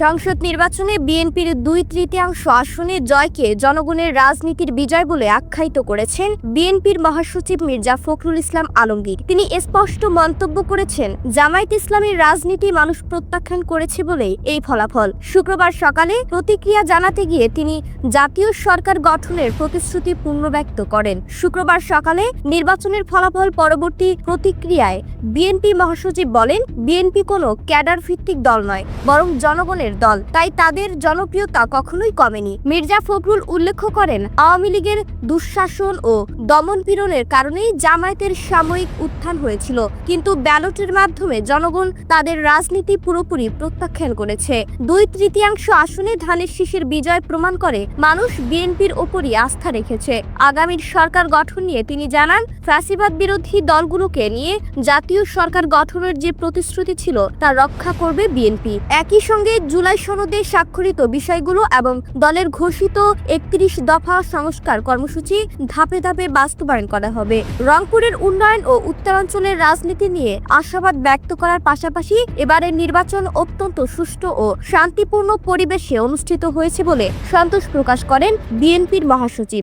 সংসদ নির্বাচনে বিএনপির 2/3 আসনে জয়কে জনগণের রাজনীতির বিজয় বলে আখ্যায়িত করেছেন বিএনপির মহাসচিব মির্জা ফখরুল ইসলাম আলমগীর। তিনি স্পষ্ট মন্তব্য করেছেন, জামায়াত ইসলামের রাজনীতি মানুষ প্রত্যাখ্যান করেছে বলেই এই ফলাফল। শুক্রবার সকালে প্রতিক্রিয়া জানাতে গিয়ে তিনি জাতীয় সরকার গঠনের প্রতিশ্রুতি পুনর্ব্যক্ত করেন। শুক্রবার সকালে নির্বাচনের ফলাফল পরবর্তী প্রতিক্রিয়ায় বিএনপি মহাসচিব বলেন, বিএনপি কোনো ক্যাডার ভিত্তিক দল নয়, বরং জনগণের দল, তাই তাদের জনপ্রিয়তা কখনোই কমেনি। মির্জা ফখরুল উল্লেখ করেন, আওয়ামী লীগের দুঃশাসন ও দমনপীড়নের কারণেই জামায়াতের সাময়িক উত্থান হয়েছিল, কিন্তু ব্যালটের মাধ্যমে জনগণ তাদের রাজনীতি পুরোপুরি প্রত্যাখ্যান করেছে। 2/3 আসনে ধানের শীষের বিজয় প্রমাণ করে মানুষ বিএনপির ওপরই আস্থা রেখেছে। আগামীর সরকার গঠন নিয়ে তিনি জানান, ফ্যাসিবাদ বিরোধী দলগুলোকে নিয়ে জাতীয় সরকার গঠনের যে প্রতিশ্রুতি ছিল তা রক্ষা করবে বিএনপি। একই সঙ্গে জুলাই সনদে স্বাক্ষরিত বিষয়গুলো এবং দলের ঘোষিত 31 দফা সংস্কার কর্মসূচি ধাপে ধাপে বাস্তবায়ন করা হবে। রংপুরের উন্নয়ন ও উত্তরাঞ্চলের রাজনীতি নিয়ে আশাবাদ ব্যক্ত করার পাশাপাশি এবারের নির্বাচন অত্যন্ত সুষ্ঠু ও শান্তিপূর্ণ পরিবেশে অনুষ্ঠিত হয়েছে বলে সন্তোষ প্রকাশ করেন বিএনপির মহাসচিব।